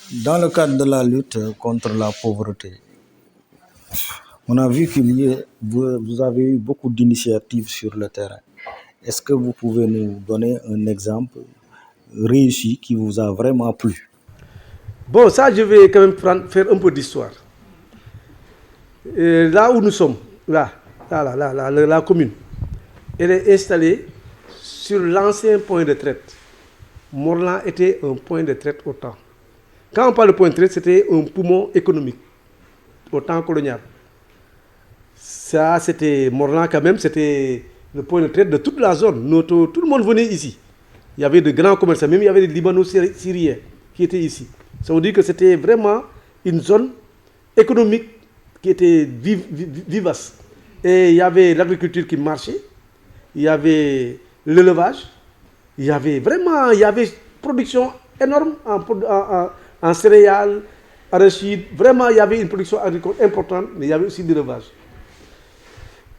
Dans le cadre de la lutte contre la pauvreté, on a vu vous avez eu beaucoup d'initiatives sur le terrain. Est-ce que vous pouvez nous donner un exemple réussi qui vous a vraiment plu? Bon, ça, je vais quand même faire un peu d'histoire. Là où nous sommes, la commune, elle est installée sur l'ancien point de traite. Morlan était un point de traite au temps. Quand on parle de point de traite, c'était un poumon économique au temps colonial. Ça, c'était Morlan quand même, c'était le point de traite de toute la zone. Tout le monde venait ici. Il y avait de grands commerçants, même il y avait des Libano-Syriens qui étaient ici. Ça veut dire que c'était vraiment une zone économique qui était vivace. Et il y avait l'agriculture qui marchait, il y avait l'élevage, il y avait production énorme en céréales, arachides. Vraiment, il y avait une production agricole importante, mais il y avait aussi de l'élevage.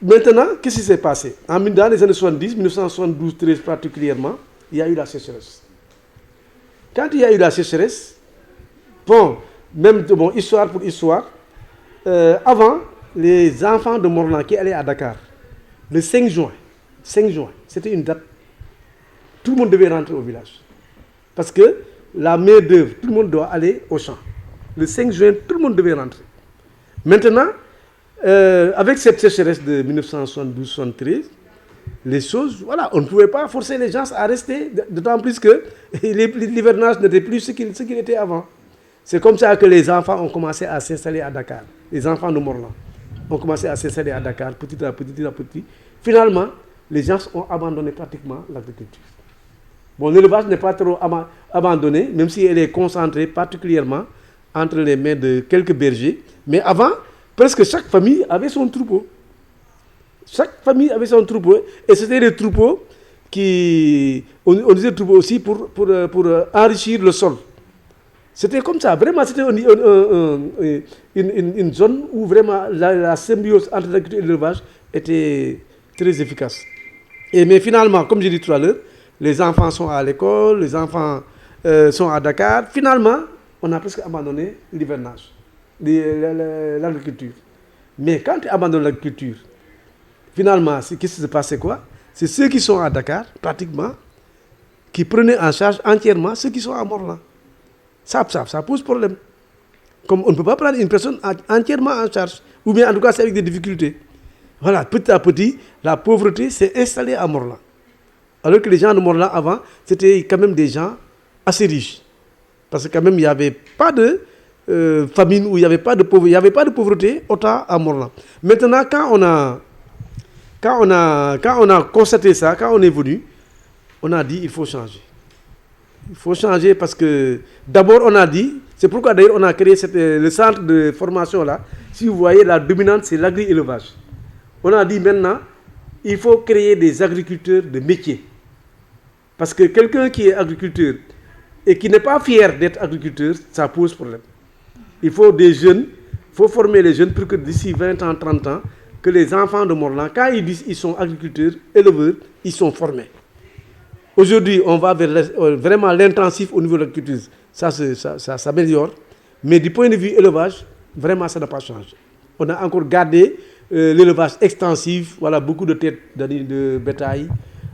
Maintenant, qu'est-ce qui s'est passé? Dans les années 70, 1972, 13 particulièrement, il y a eu la sécheresse. Quand il y a eu la sécheresse, histoire pour histoire, avant, les enfants de Morlan qui allaient à Dakar, le 5 juin, c'était une date, tout le monde devait rentrer au village. Parce que la main d'œuvre, tout le monde doit aller au champ. Le 5 juin, tout le monde devait rentrer. Maintenant, avec cette sécheresse de 1972-73, les choses, voilà, on ne pouvait pas forcer les gens à rester, d'autant plus que l'hivernage n'était plus ce qu'il était avant. C'est comme ça que les enfants ont commencé à s'installer à Dakar. Les enfants de Morlan ont commencé à s'installer à Dakar petit à petit. Finalement, les gens ont abandonné pratiquement l'agriculture. Bon, l'élevage n'est pas trop abandonné, même si elle est concentrée particulièrement entre les mains de quelques bergers. Mais avant, presque chaque famille avait son troupeau. Chaque famille avait son troupeau. Et c'était des troupeaux on disait troupeaux aussi pour enrichir le sol. C'était comme ça. Vraiment, c'était une zone où vraiment la symbiose entre l'agriculture et l'élevage était très efficace. Mais finalement, comme j'ai dit tout à l'heure, les enfants sont à l'école, les enfants sont à Dakar. Finalement, on a presque abandonné l'hivernage, l'agriculture. Mais quand tu abandonnes l'agriculture, finalement, qu'est-ce qui se passait quoi? C'est ceux qui sont à Dakar, pratiquement, qui prenaient en charge entièrement ceux qui sont à Morlan. Ça pose problème. Comme on ne peut pas prendre une personne entièrement en charge, ou bien en tout cas c'est avec des difficultés. Voilà, petit à petit, la pauvreté s'est installée à Morlan. Alors que les gens de Morlan avant, c'était quand même des gens assez riches. Parce que quand même, il n'y avait pas de famine, ou il n'y avait pas de pauvreté autant à Morlan. Maintenant, quand on a constaté ça, quand on est venu, on a dit il faut changer. Il faut changer parce que d'abord on a dit, c'est pourquoi d'ailleurs on a créé le centre de formation là. Si vous voyez, la dominante c'est l'agri-élevage. On a dit maintenant, il faut créer des agriculteurs de métier. Parce que quelqu'un qui est agriculteur et qui n'est pas fier d'être agriculteur, ça pose problème. Il faut des jeunes, il faut former les jeunes pour que d'ici 20 ans, 30 ans, que les enfants de Morlan, quand ils disent qu'ils sont agriculteurs, éleveurs, ils sont formés. Aujourd'hui, on va vers vraiment l'intensif au niveau de l'agriculture. Ça s'améliore. Mais du point de vue élevage, vraiment, ça n'a pas changé. On a encore gardé l'élevage extensif, voilà, beaucoup de têtes de bétail.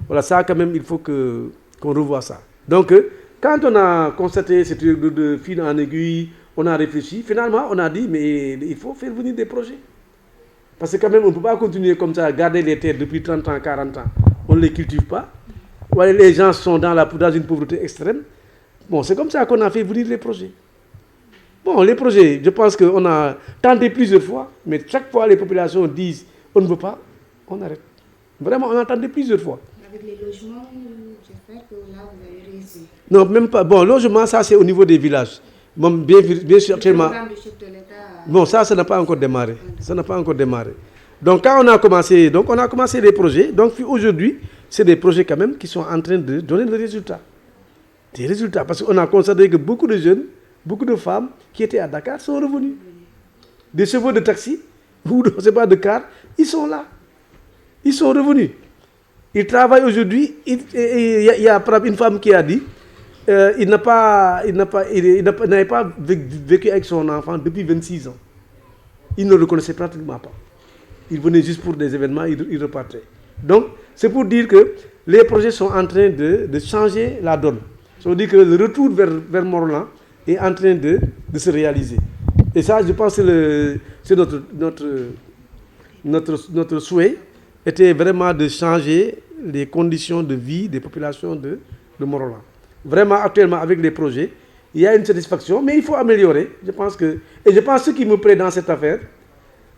Voilà, ça quand même, il faut qu'on revoie ça. Donc, quand on a constaté ce truc de fil en aiguille, on a réfléchi. Finalement, on a dit, mais il faut faire venir des projets. Parce que quand même, on ne peut pas continuer comme ça à garder les terres depuis 30 ans, 40 ans. On ne les cultive pas. Les gens sont dans une pauvreté extrême. Bon, c'est comme ça qu'on a fait venir les projets. Bon, les projets, je pense qu'on a tenté plusieurs fois, mais chaque fois les populations disent on ne veut pas, on arrête. Vraiment, on a tenté plusieurs fois. Avec les logements, j'espère que là vous avez réussi. Non, même pas. Bon, logement, ça c'est au niveau des villages. Bon, bien sûr, actuellement. Bon, ça n'a pas encore démarré. Ça n'a pas encore démarré. Donc, quand on a commencé les projets. Donc, aujourd'hui, c'est des projets quand même qui sont en train de donner des résultats. Des résultats. Parce qu'on a constaté que beaucoup de jeunes, beaucoup de femmes qui étaient à Dakar sont revenus. Des chauffeurs de taxi ou de car, ils sont là. Ils sont revenus. Ils travaillent aujourd'hui. Il y a une femme qui a dit n'avait pas vécu avec son enfant depuis 26 ans. Il ne le reconnaissait pratiquement pas. Il venait juste pour des événements, il repartait. Donc, c'est pour dire que les projets sont en train de changer la donne. Ça veut dire que le retour vers Morlan est en train de se réaliser. Et ça, je pense que c'est notre souhait, était vraiment de changer les conditions de vie des populations de Morlan. Vraiment, actuellement, avec les projets, il y a une satisfaction, mais il faut améliorer. Je pense que ce qui me plaît dans cette affaire,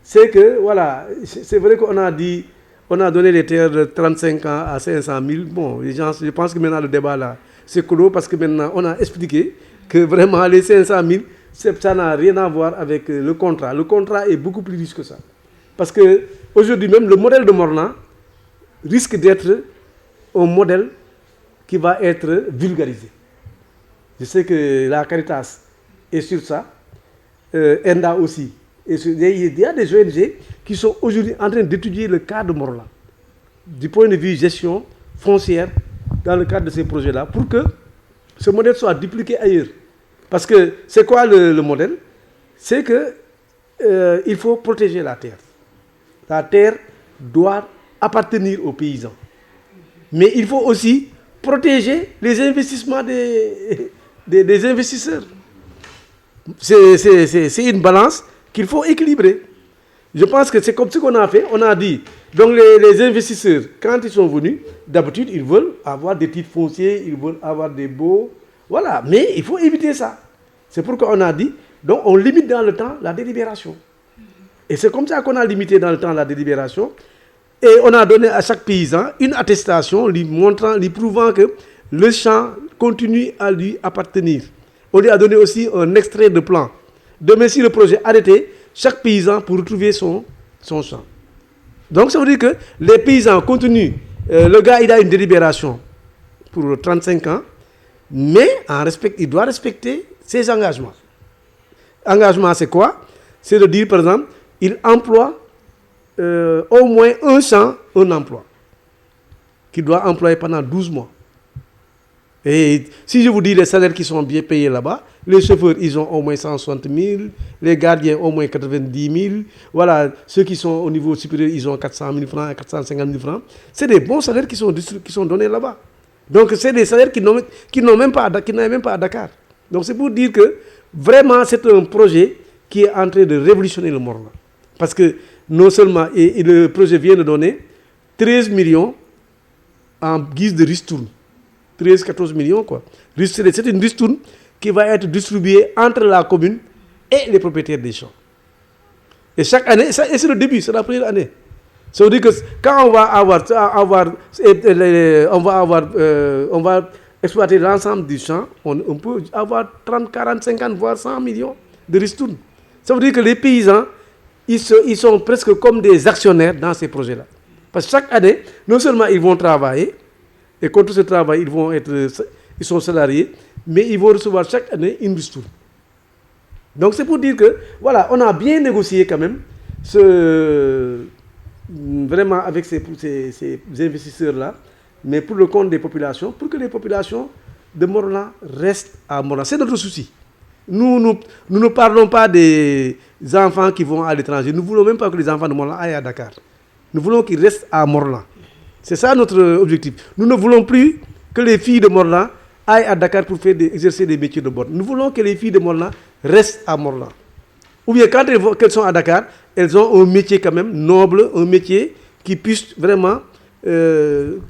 c'est que, voilà, c'est vrai qu'on a dit, on a donné les terres de 35 ans à 500 000. Bon, les gens, je pense que maintenant le débat là, c'est clos parce que maintenant on a expliqué que vraiment les 500 000, ça n'a rien à voir avec le contrat. Le contrat est beaucoup plus riche que ça. Parce qu'aujourd'hui même, le modèle de Morlan risque d'être un modèle qui va être vulgarisé. Je sais que la Caritas est sur ça, ENDA aussi. Et il y a des ONG qui sont aujourd'hui en train d'étudier le cas de Morlan, du point de vue gestion foncière, dans le cadre de ces projets-là, pour que ce modèle soit dupliqué ailleurs. Parce que c'est quoi le modèle? C'est qu'il faut protéger la terre. La terre doit appartenir aux paysans. Mais il faut aussi protéger les investissements des investisseurs. C'est une balance qu'il faut équilibrer. Je pense que c'est comme ce qu'on a fait. On a dit, donc les investisseurs, quand ils sont venus, d'habitude, ils veulent avoir des titres fonciers, ils veulent avoir des baux. Voilà, mais il faut éviter ça. C'est pourquoi on a dit, donc on limite dans le temps la délibération. Et c'est comme ça qu'on a limité dans le temps la délibération. Et on a donné à chaque paysan une attestation lui prouvant que le champ continue à lui appartenir. On lui a donné aussi un extrait de plan. Demain, si le projet arrêté, chaque paysan pour retrouver son champ. Donc ça veut dire que les paysans continuent. Le gars, il a une délibération pour 35 ans, mais il doit respecter ses engagements. Engagement, c'est quoi? C'est de dire, par exemple, il emploie au moins un champ, un emploi, qu'il doit employer pendant 12 mois. Et si je vous dis les salaires qui sont bien payés là-bas, les chauffeurs, ils ont au moins 160 000, les gardiens, au moins 90 000. Voilà, ceux qui sont au niveau supérieur, ils ont 400 000 francs, 450 000 francs. C'est des bons salaires qui sont donnés là-bas. Donc, c'est des salaires qui n'avaient même pas à Dakar. Donc, c'est pour dire que vraiment, c'est un projet qui est en train de révolutionner le Morlan. Parce que non seulement, et le projet vient de donner 13 millions en guise de ristourne. 13-14 millions, quoi. C'est une ristourne qui va être distribuée entre la commune et les propriétaires des champs. Et chaque année, et c'est le début, c'est la première année. Ça veut dire que quand on va exploiter l'ensemble du champ, on peut avoir 30, 40, 50, voire 100 millions de ristournes. Ça veut dire que les paysans, ils sont presque comme des actionnaires dans ces projets-là. Parce que chaque année, non seulement ils vont travailler, et contre ce travail, ils sont salariés, mais ils vont recevoir chaque année une ristourne. Donc c'est pour dire que, voilà, on a bien négocié quand même, vraiment avec ces investisseurs-là, mais pour le compte des populations, pour que les populations de Morlan restent à Morlan. C'est notre souci. Nous ne parlons pas des enfants qui vont à l'étranger. Nous ne voulons même pas que les enfants de Morlan aillent à Dakar. Nous voulons qu'ils restent à Morlan. C'est ça notre objectif. Nous ne voulons plus que les filles de Morlan aillent à Dakar pour exercer des métiers de bord. Nous voulons que les filles de Morlan restent à Morlan. Ou bien quand elles sont à Dakar, elles ont un métier quand même noble, un métier qui puisse vraiment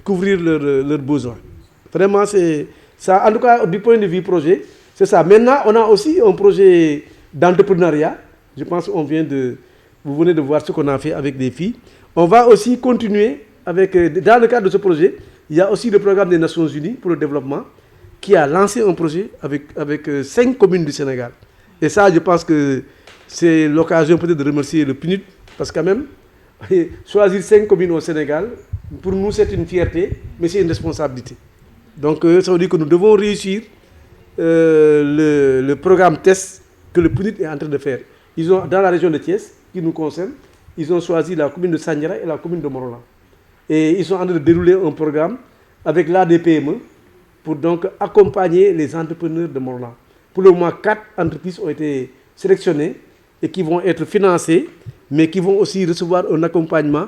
couvrir leurs besoins. Vraiment, c'est ça. En tout cas, du point de vue projet, c'est ça. Maintenant, on a aussi un projet d'entrepreneuriat. Je pense vous venez de voir ce qu'on a fait avec des filles. On va aussi continuer dans le cadre de ce projet, il y a aussi le programme des Nations Unies pour le développement qui a lancé un projet avec 5 communes du Sénégal. Et ça, je pense que c'est l'occasion peut-être de remercier le PNUD, parce que quand même, choisir 5 communes au Sénégal, pour nous c'est une fierté, mais c'est une responsabilité. Donc ça veut dire que nous devons réussir le programme test que le PNUD est en train de faire. Ils ont, dans la région de Thiès, qui nous concerne, ils ont choisi la commune de Sandiara et la commune de Morlan. Et ils sont en train de dérouler un programme avec l'ADPME pour donc accompagner les entrepreneurs de Morlan. Pour le moment, 4 entreprises ont été sélectionnées et qui vont être financées, mais qui vont aussi recevoir un accompagnement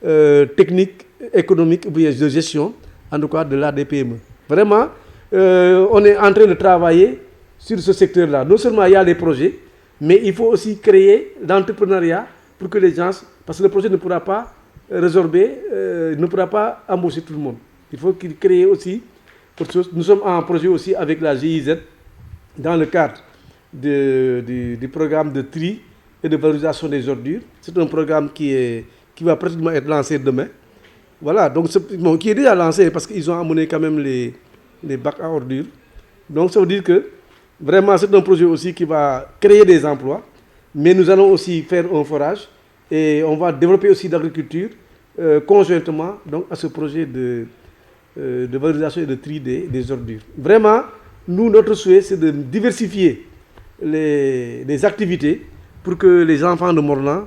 technique, économique ou bien de gestion, en tout cas de l'ADPME. Vraiment, on est en train de travailler sur ce secteur-là. Non seulement il y a les projets, mais il faut aussi créer l'entrepreneuriat pour que les gens, parce que le projet ne pourra pas résorber, ne pourra pas embaucher tout le monde. Il faut qu'il crée aussi autre chose. Nous sommes en projet aussi avec la GIZ dans le cadre du programme de tri et de valorisation des ordures. C'est un programme qui va pratiquement être lancé demain. Voilà, donc qui est déjà lancé parce qu'ils ont amené quand même les bacs à ordures. Donc ça veut dire que vraiment c'est un projet aussi qui va créer des emplois, mais nous allons aussi faire un forage et on va développer aussi l'agriculture conjointement donc, à ce projet de valorisation et de tri des ordures. Vraiment, nous, notre souhait, c'est de diversifier les activités pour que les enfants de Morlan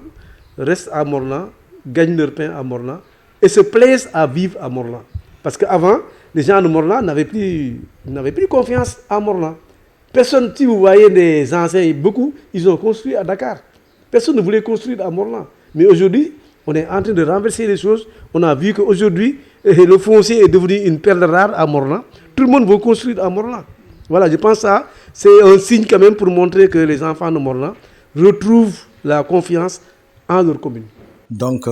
restent à Morlan, gagnent leur pain à Morlan et se plaisent à vivre à Morlan. Parce qu'avant, les gens de Morlan n'avaient plus confiance à Morlan. Personne, si vous voyez des anciens, beaucoup, ils ont construit à Dakar. Personne ne voulait construire à Morlan. Mais aujourd'hui, on est en train de renverser les choses. On a vu qu'aujourd'hui, le foncier est devenu une perle rare à Morlan. Tout le monde veut construire à Morlan. Voilà, je pense que ça, c'est un signe quand même pour montrer que les enfants de Morlan retrouvent la confiance en leur commune. Donc,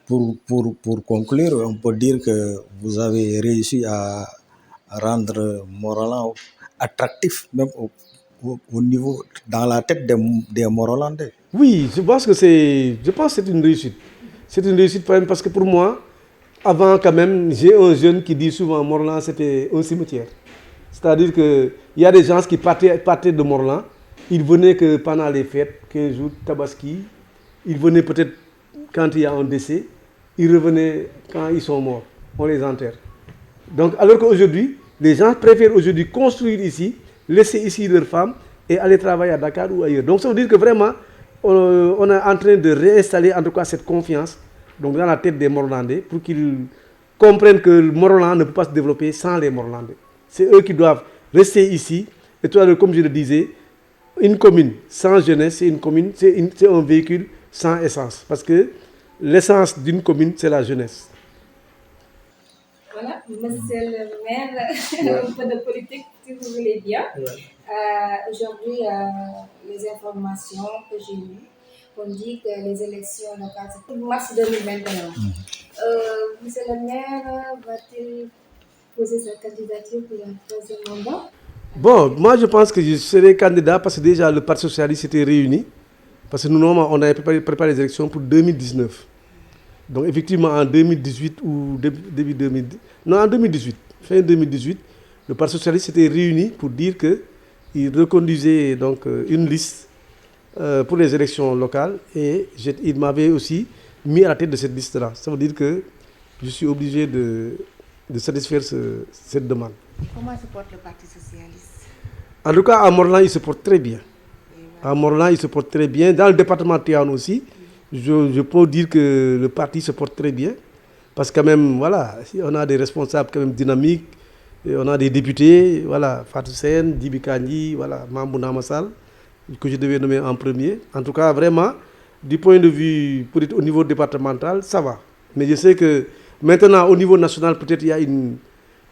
pour conclure, on peut dire que vous avez réussi à rendre Morlan attractif, même au niveau, dans la tête des Morolandais. Oui, je pense que c'est une réussite. C'est une réussite parce que pour moi, avant quand même, j'ai un jeune qui dit souvent Morlan c'était un cimetière. C'est-à-dire qu'il y a des gens qui partaient de Morlan, ils venaient que pendant les fêtes, 15 jours, Tabaski, ils venaient peut-être quand il y a un décès, ils revenaient quand ils sont morts, on les enterre. Donc alors qu'aujourd'hui, les gens préfèrent aujourd'hui construire ici, laisser ici leurs femmes et aller travailler à Dakar ou ailleurs. Donc ça veut dire que vraiment, on est en train de réinstaller en tout cas cette confiance donc dans la tête des Morlandais pour qu'ils comprennent que le Morlan ne peut pas se développer sans les Morlandais. C'est eux qui doivent rester ici. Et toi, comme je le disais, une commune sans jeunesse, c'est un véhicule sans essence. Parce que l'essence d'une commune, c'est la jeunesse. Voilà, monsieur le maire, un peu de politique, si vous voulez bien. Aujourd'hui, les informations que j'ai lues, on dit que les élections locales, c'est pour mars 2021. Monsieur le maire, va-t-il poser sa candidature pour un troisième mandat? Bon, moi je pense que je serai candidat parce que déjà le Parti Socialiste s'était réuni. Parce que nous, on avait préparé les élections pour 2019. Donc effectivement en 2018 ou début 2018, non en 2018, fin 2018, le Parti Socialiste s'était réuni pour dire qu'il reconduisait donc une liste pour les élections locales et il m'avait aussi mis à la tête de cette liste-là. Ça veut dire que je suis obligé de satisfaire cette demande. Comment se porte le Parti Socialiste? En tout cas, à Morlan, il se porte très bien. À Morlan, il se porte très bien. Dans le département de Tivaouane aussi, je peux dire que le parti se porte très bien. Parce que quand même, voilà, on a des responsables quand même dynamiques, et on a des députés, voilà, Fatou Sène, Djibi Kandji, voilà, Mambouna Massal, que je devais nommer en premier. En tout cas, vraiment, du point de vue au niveau départemental, ça va. Mais je sais que maintenant, au niveau national, peut-être il y a une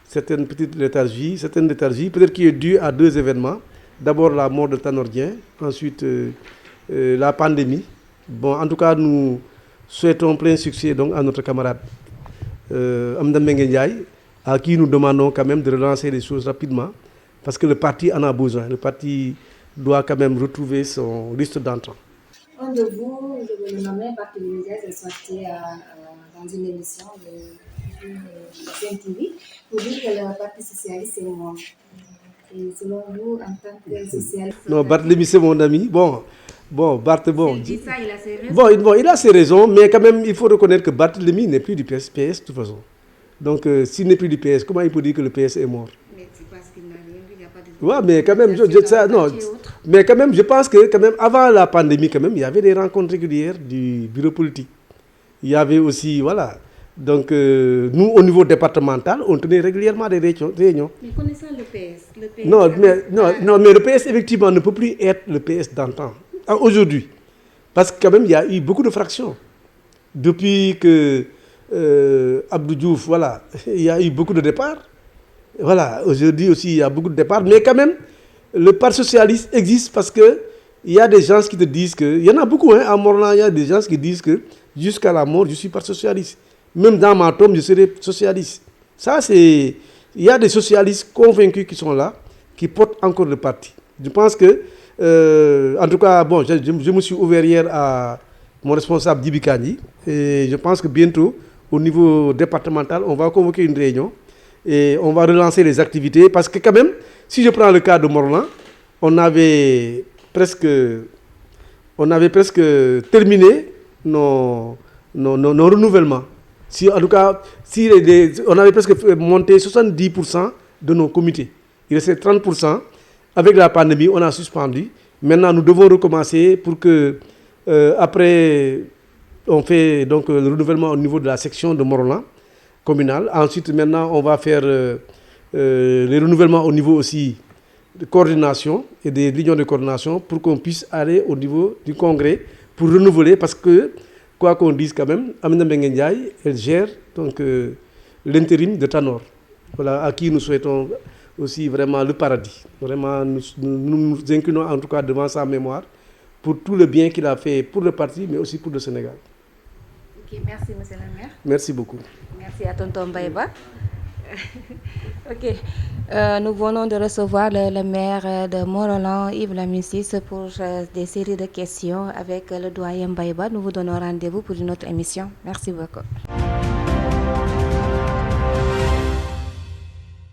certaine petite léthargie, peut-être qui est due à 2 événements. D'abord la mort de Tanordien, ensuite la pandémie. Bon, en tout cas, nous souhaitons plein succès donc, à notre camarade Amdam Ndiaye, à qui nous demandons quand même de relancer les choses rapidement, parce que le parti en a besoin. Le parti doit quand même retrouver son liste d'entrants. Un de vous, je vais le nommer Barthélémy Dias, est sorti dans une émission de CNTV pour dire que le Parti Socialiste est mort. Et selon vous, en tant que socialiste... Non, Barthélémy, c'est mon ami. Bon, Bart, bon. Il dit ça, il a ses raisons. Bon, il a ses raisons, mais quand même, il faut reconnaître que Barthélémy n'est plus du PS de toute façon. Donc, s'il n'est plus du PS, comment il peut dire que le PS est mort? Mais c'est parce qu'il n'a rien vu, il n'y a pas de... Oui, mais quand même, mais quand même, je pense que quand même, avant la pandémie, quand même, il y avait des rencontres régulières du bureau politique. Il y avait aussi, voilà, Donc, nous, au niveau départemental, on tenait régulièrement des réunions. Mais connaissant le PS Non, mais le PS, effectivement, ne peut plus être le PS d'antan, aujourd'hui. Parce que quand même, il y a eu beaucoup de fractions. Depuis que Abdou Diouf, voilà, il y a eu beaucoup de départs. Voilà, aujourd'hui aussi, il y a beaucoup de départs. Mais quand même, le Parti socialiste existe parce que il y a des gens qui te disent que... Il y en a beaucoup, hein, à Morlan, il y a des gens qui disent que jusqu'à la mort, je suis Parti socialiste. Même dans ma tombe, je serai socialiste. Ça, c'est... Il y a des socialistes convaincus qui sont là, qui portent encore le parti. Je pense que, en tout cas, bon, je me suis ouvert hier à mon responsable Dibi Kandji, et je pense que bientôt, au niveau départemental, on va convoquer une réunion et on va relancer les activités. Parce que quand même, si je prends le cas de Morlan, on avait presque terminé nos renouvellements. Si, en tout cas, on avait presque monté 70% de nos comités. Il restait 30%. Avec la pandémie, on a suspendu. Maintenant, nous devons recommencer pour que, après, on fait donc le renouvellement au niveau de la section de Morlan communale. Ensuite, maintenant, on va faire les renouvellements au niveau aussi de coordination et des lignes de coordination pour qu'on puisse aller au niveau du congrès pour renouveler, parce que, quoi qu'on dise quand même, Aminata Mbengue Ndiaye, elle gère donc l'intérim de Tanor, voilà, à qui nous souhaitons aussi vraiment le paradis. Vraiment, nous nous inclinons en tout cas devant sa mémoire pour tout le bien qu'il a fait pour le parti, mais aussi pour le Sénégal. Ok, merci monsieur le maire. Merci beaucoup. Merci à tonton Mbaye-Ba. Ok, nous venons de recevoir le maire de Mont-Rolland, Yves Lamine Ciss, pour des séries de questions avec le doyen Mbaye-Ba. Nous vous donnons rendez-vous pour une autre émission. Merci beaucoup.